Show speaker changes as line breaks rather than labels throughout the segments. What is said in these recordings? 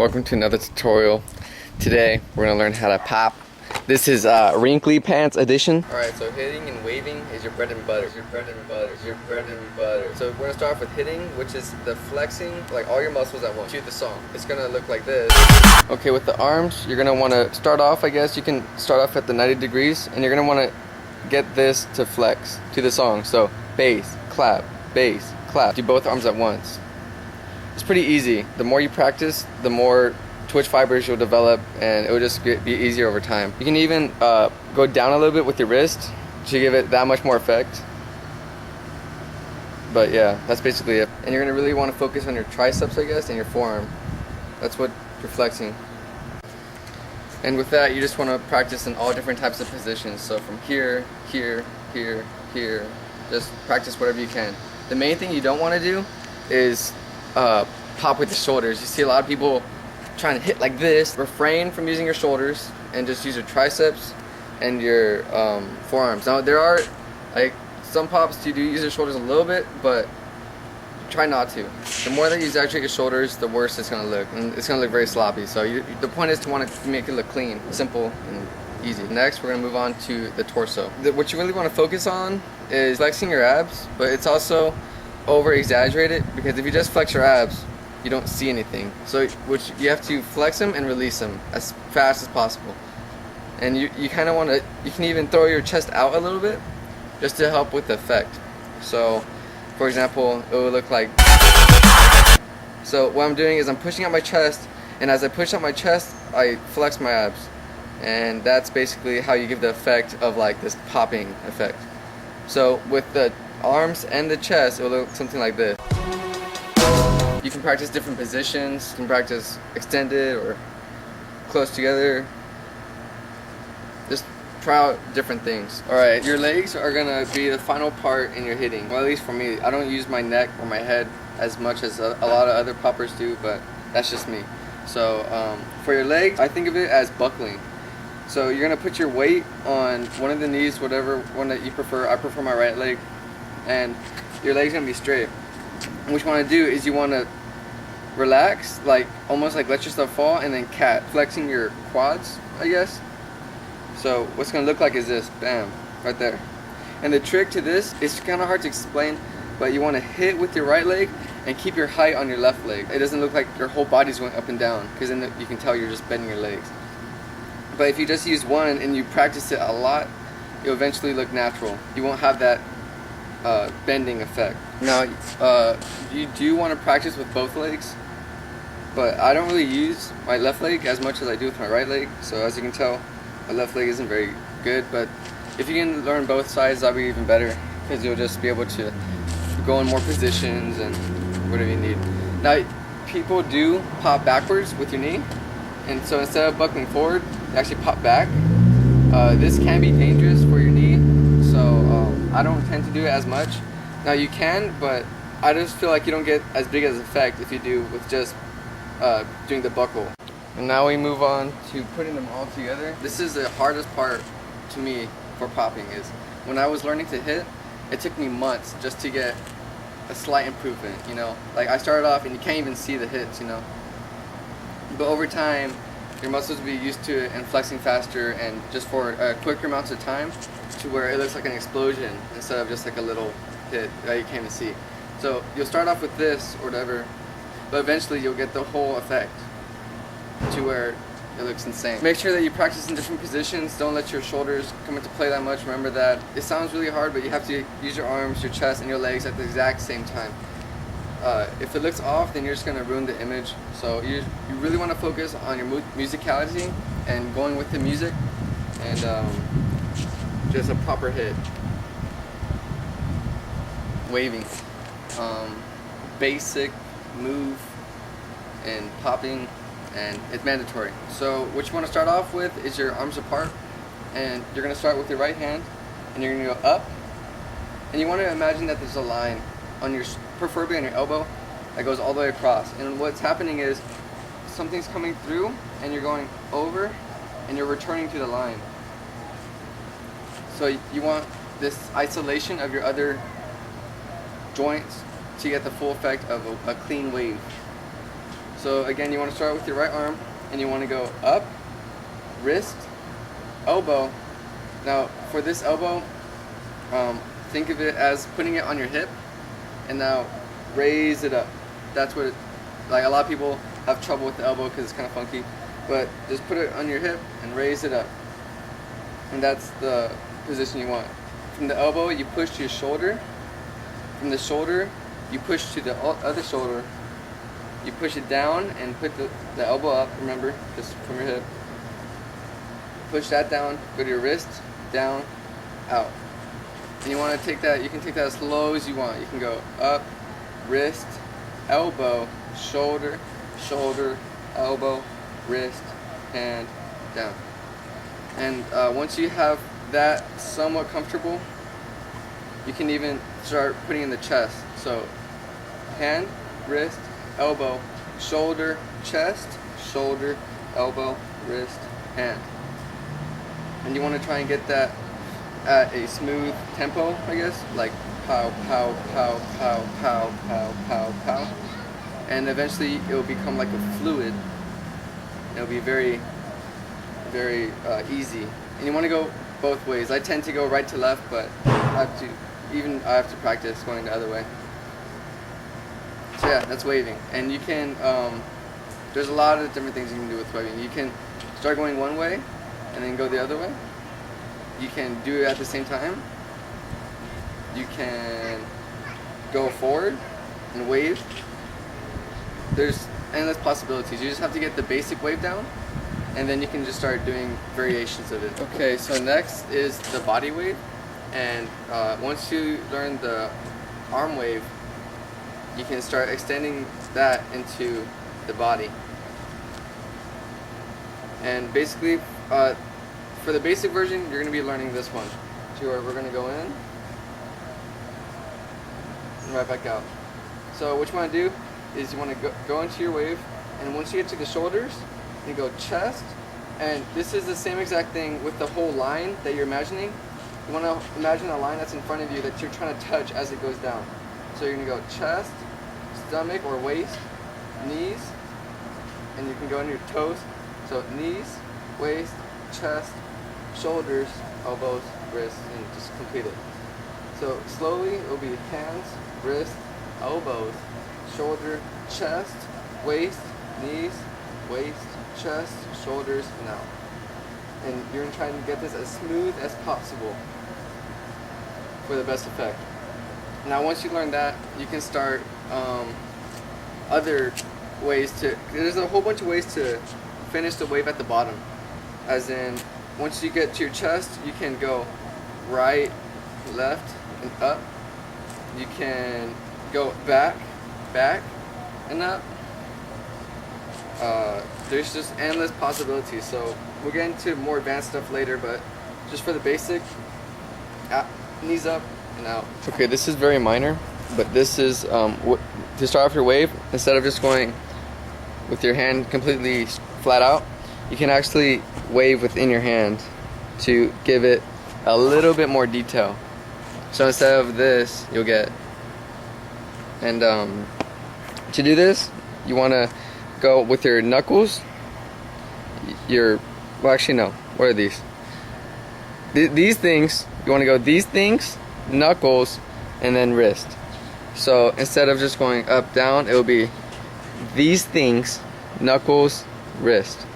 Welcome to another tutorial. Today we're going to learn how to pop. This is Wrinkly Pants edition. Alright, so hitting and waving is your bread and butter. So we're going to start off with hitting, which is the flexing, like all your muscles at once to the song. It's going to look like this. Okay, with the arms, you're going to want to start off, I guess, you can start off at the 90 degrees, and you're going to want to get this to flex to the song. So bass, clap, do both arms at once. It's pretty easy. The more you practice, the more twitch fibers you'll develop, and it will just be easier over time. You can even go down a little bit with your wrist to give it that much more effect. But yeah, that's basically it. And you're going to really want to focus on your triceps, I guess, and your forearm. That's what you're flexing. And with that, you just want to practice in all different types of positions. So from here, here, just practice whatever you can. The main thing you don't want to do is pop with the shoulders. You see a lot of people trying to hit like this. Refrain from using your shoulders and just use your triceps and your forearms. Now there are like some pops you do use your shoulders a little bit, but try not to. The more that you exaggerate your shoulders, the worse it's going to look, and it's going to look very sloppy. So the point is to want to make it look clean, simple, and easy. Next, we're going to move on to the torso. What you really want to focus on is flexing your abs, but it's also over exaggerated, because if you just flex your abs, you don't see anything. So which you have to flex them and release them as fast as possible. And you kind of want to, you can even throw your chest out a little bit just to help with the effect. So for example, it would look like, so what I'm doing is I'm pushing out my chest, and as I push out my chest, I flex my abs. And that's basically how you give the effect of like this popping effect. So with the arms and the chest, it will look something like this. You can practice different positions. You can practice extended or close together. Just try out different things. Alright, your legs are gonna be the final part in your hitting. Well, at least for me, I don't use my neck or my head as much as a lot of other poppers do, but that's just me. So for your legs, I think of it as buckling. So you're gonna put your weight on one of the knees, whatever one that you prefer. I prefer my right leg, and your leg's gonna be straight. And what you want to do is you want to relax, like almost like let yourself fall, and then cat, flexing your quads, I guess. So what's gonna look like is this, bam, right there. And the trick to this is kind of hard to explain, but you want to hit with your right leg and keep your height on your left leg. It doesn't look like your whole body's going up and down, because then you can tell you're just bending your legs. But if you just use one and you practice it a lot, you'll eventually look natural. You won't have that bending effect. Now, you do want to practice with both legs, but I don't really use my left leg as much as I do with my right leg. So as you can tell, my left leg isn't very good, but if you can learn both sides, that'll be even better, because you'll just be able to go in more positions and whatever you need. Now, people do pop backwards with your knee, and so instead of buckling forward, you actually pop back. This can be dangerous for your knee, so I don't tend to do it as much. Now you can, but I just feel like you don't get as big as effect if you do with just doing the buckle. And now we move on to putting them all together. This is the hardest part to me for popping. Is when I was learning to hit, it took me months just to get a slight improvement, you know. Like I started off and you can't even see the hits, you know. But over time, your muscles will be used to it and flexing faster, and just for quicker amounts of time, to where it looks like an explosion instead of just like a little hit that you can't even see. So you'll start off with this or whatever, but eventually you'll get the whole effect to where it looks insane. Make sure that you practice in different positions. Don't let your shoulders come into play that much. Remember that it sounds really hard, but you have to use your arms, your chest, and your legs at the exact same time. If it looks off, then you're just going to ruin the image. So you really want to focus on your musicality and going with the music, and just a proper hit. Waving, basic move and popping, and it's mandatory. So what you want to start off with is your arms apart, and you're going to start with your right hand, and you're going to go up, and you want to imagine that there's a line on your, preferably on your elbow, that goes all the way across. And what's happening is something's coming through, and you're going over, and you're returning to the line. So you want this isolation of your other joints to get the full effect of a clean wave. So again, you want to start with your right arm, and you want to go up, wrist, elbow. Now for this elbow, think of it as putting it on your hip, and now raise it up. That's what like a lot of people have trouble with the elbow because it's kind of funky, but just put it on your hip and raise it up, and that's the position you want. From the elbow, you push to your shoulder. From the shoulder, you push to the other shoulder. You push it down and put the elbow up, remember, just from your hip. Push that down, go to your wrist, down, out. And you want to take that, you can take that as slow as you want. You can go up, wrist, elbow, shoulder, shoulder, elbow, wrist, hand, down. And once you have that somewhat comfortable, you can even start putting in the chest. So hand, wrist, elbow, shoulder, chest, shoulder, elbow, wrist, hand. And you want to try and get that at a smooth tempo, I guess, like pow, pow, pow, pow, pow, pow, pow, pow. And eventually it will become like a fluid. It'll be very, very easy. And you want to go both ways. I tend to go right to left, but I have to practice going the other way. So yeah, that's waving. And you can, there's a lot of different things you can do with waving. You can start going one way and then go the other way. You can do it at the same time. You can go forward and wave. There's endless possibilities. You just have to get the basic wave down, and then you can just start doing variations of it. Okay, so next is the body wave. And once you learn the arm wave, you can start extending that into the body. And basically, for the basic version, you're going to be learning this one. So we're going to go in and right back out. So what you want to do is you want to go into your wave, and once you get to the shoulders, you go chest, and this is the same exact thing with the whole line that you're imagining. You want to imagine a line that's in front of you that you're trying to touch as it goes down. So you're going to go chest, stomach or waist, knees, and you can go on your toes. So knees, waist, chest, shoulders, elbows, wrists, and just complete it. So slowly it will be hands, wrists, elbows, shoulder, chest, waist, knees, waist, chest, shoulders, and out. And you're going to try and get this as smooth as possible for the best effect. Now once you learn that, you can start other ways to, there's a whole bunch of ways to finish the wave at the bottom. As in, once you get to your chest, you can go right, left, and up. You can go back, back, and up. There's just endless possibilities. So we'll get into more advanced stuff later, but just for the basic, knees up and out. Okay, this is very minor, but this is to start off your wave. Instead of just going with your hand completely flat out, you can actually wave within your hand to give it a little bit more detail. So instead of this, you'll get, and to do this, you want to go with your knuckles, well actually no, what are these? These things, you want to go these things, knuckles, and then wrist. So instead of just going up, down, it will be these things, knuckles, wrist.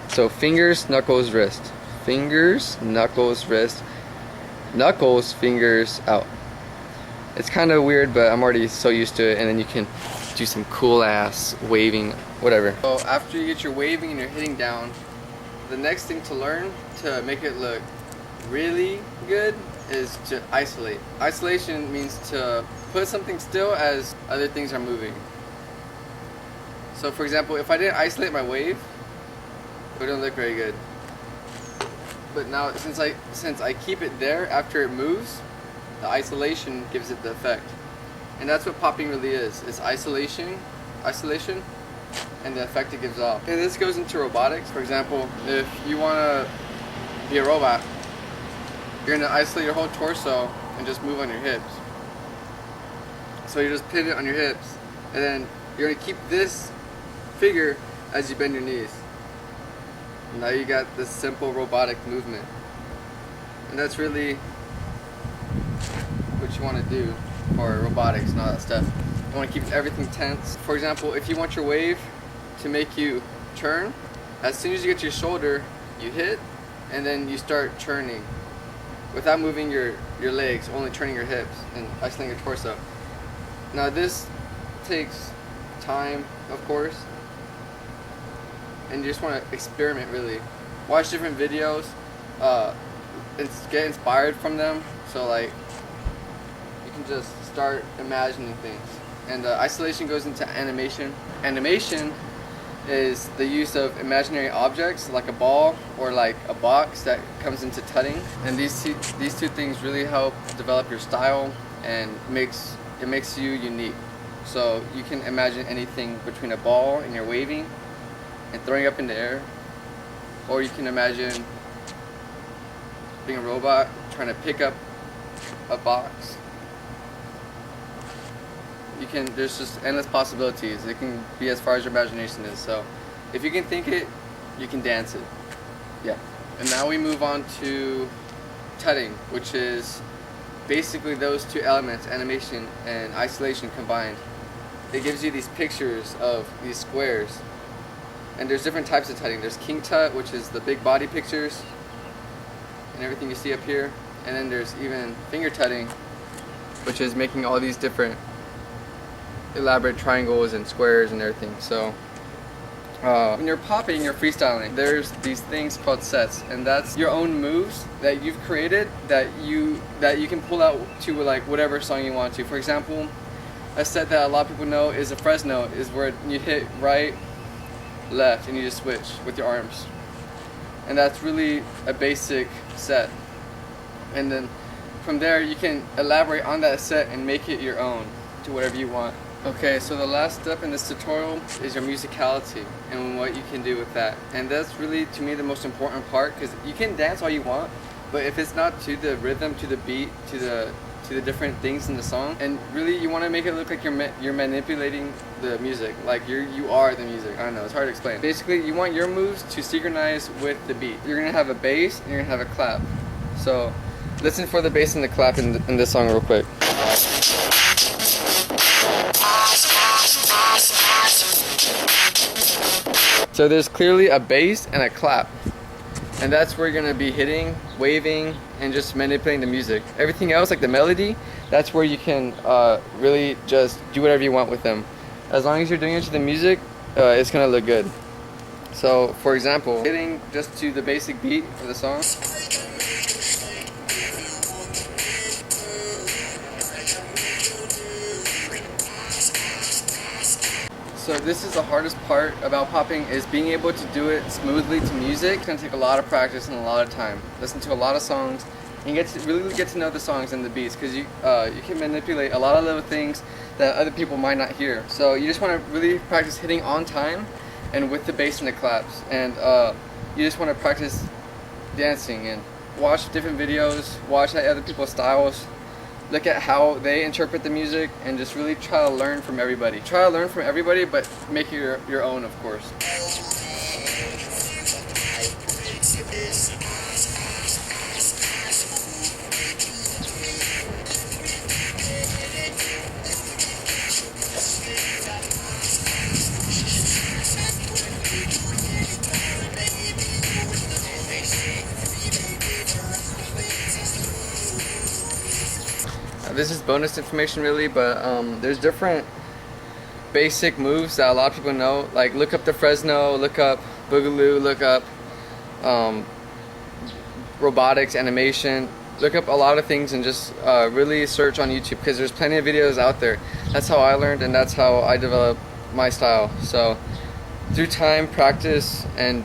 So fingers, knuckles, wrist. Fingers, knuckles, wrist. Knuckles, fingers, out. It's kind of weird, but I'm already so used to it, and then you can do some cool ass waving, whatever. So after you get your waving and you're hitting down, the next thing to learn to make it look really good is to isolate. Isolation means to put something still as other things are moving. So for example, if I didn't isolate my wave, it wouldn't look very good. But now since I keep it there after it moves, the isolation gives it the effect. And that's what popping really is. It's isolation, and the effect it gives off. And this goes into robotics. For example, if you want to be a robot, you're going to isolate your whole torso and just move on your hips. So you just pivot on your hips, and then you're going to keep this figure as you bend your knees. Now you got this simple robotic movement. And that's really what you want to do for robotics and all that stuff. You want to keep everything tense. For example, if you want your wave to make you turn, as soon as you get to your shoulder, you hit, and then you start churning without moving your legs, only turning your hips and isolating your torso. Now this takes time, of course, and you just want to experiment really. Watch different videos, get inspired from them, so like you can just start imagining things. And isolation goes into animation. Animation is the use of imaginary objects like a ball or like a box that comes into tutting. And these two things really help develop your style and it makes you unique. So you can imagine anything between a ball and you're waving and throwing up in the air, or you can imagine being a robot trying to pick up a box. There's just endless possibilities. It can be as far as your imagination is. So if you can think it, you can dance it. Yeah. And now we move on to tutting, which is basically those two elements, animation and isolation combined. It gives you these pictures of these squares. And there's different types of tutting. There's king tut, which is the big body pictures and everything you see up here. And then there's even finger tutting, which is making all these different elaborate triangles and squares and everything. So when you're popping, you're freestyling, there's these things called sets, and that's your own moves that you've created that you can pull out to like whatever song you want to. For example, a set that a lot of people know is a Fresno, is where you hit right, left, and you just switch with your arms. And that's really a basic set. And then from there you can elaborate on that set and make it your own to whatever you want. Okay, so the last step in this tutorial is your musicality and what you can do with that. And that's really, to me, the most important part, because you can dance all you want, but if it's not to the rhythm, to the beat, to the different things in the song, and really you want to make it look like you're manipulating the music, like you are the music. I don't know, it's hard to explain. Basically, you want your moves to synchronize with the beat. You're gonna have a bass and you're gonna have a clap. So listen for the bass and the clap in this song real quick. So there's clearly a bass and a clap, and that's where you're going to be hitting, waving, and just manipulating the music. Everything else, like the melody, that's where you can really just do whatever you want with them. As long as you're doing it to the music, it's going to look good. So for example, hitting just to the basic beat of the song. So this is the hardest part about popping, is being able to do it smoothly to music. It's going to take a lot of practice and a lot of time. Listen to a lot of songs and really get to know the songs and the beats, because you can manipulate a lot of little things that other people might not hear. So you just want to really practice hitting on time and with the bass and the claps. And you just want to practice dancing and watch different videos, watch other people's styles, look at how they interpret the music, and just really try to learn from everybody. Try to learn from everybody, but make it your own, of course. This is bonus information really, but there's different basic moves that a lot of people know. Like look up the Fresno, look up Boogaloo, look up robotics, animation, look up a lot of things, and just really search on YouTube, because there's plenty of videos out there. That's how I learned, and that's how I developed my style. So through time, practice, and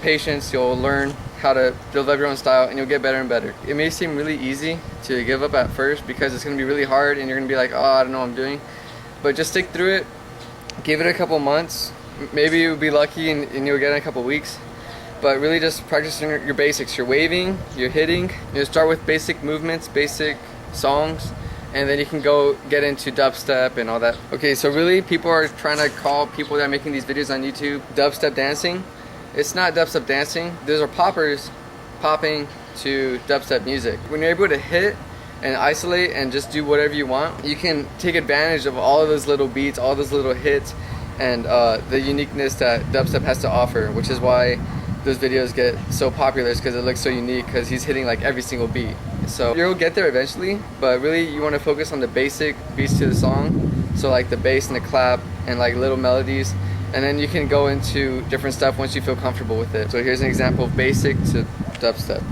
patience, you'll learn how to develop your own style, and you'll get better and better. It may seem really easy to give up at first, because it's going to be really hard and you're going to be like, oh, I don't know what I'm doing. But just stick through it, give it a couple months, maybe you'll be lucky and you'll get it in a couple weeks. But really just practicing your basics, your waving, your hitting. You start with basic movements, basic songs, and then you can go get into dubstep and all that. Okay, so really people are trying to call people that are making these videos on YouTube dubstep dancing. It's not dubstep dancing. Those are poppers popping to dubstep music. When you're able to hit and isolate and just do whatever you want, you can take advantage of all of those little beats, all those little hits, and the uniqueness that dubstep has to offer, which is why those videos get so popular, because it looks so unique, because he's hitting like every single beat. So you'll get there eventually, but really you want to focus on the basic beats to the song, so like the bass and the clap and like little melodies, and then you can go into different stuff once you feel comfortable with it. So here's an example of basic to dubstep.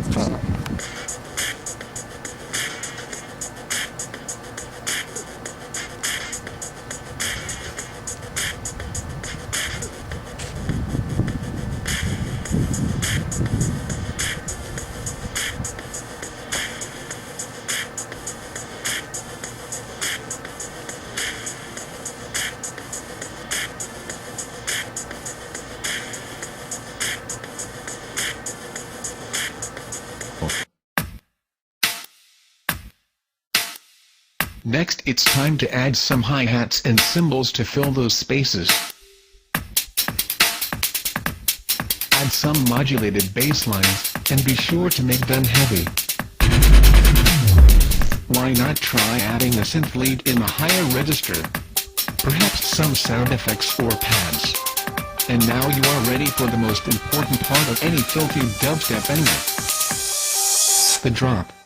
Next, it's time to add some hi-hats and cymbals to fill those spaces. Add some modulated bass lines, and be sure to make them heavy. Why not try adding a synth lead in the higher register? Perhaps some sound effects or pads. And now you are ready for the most important part of any filthy dubstep anyway. The drop.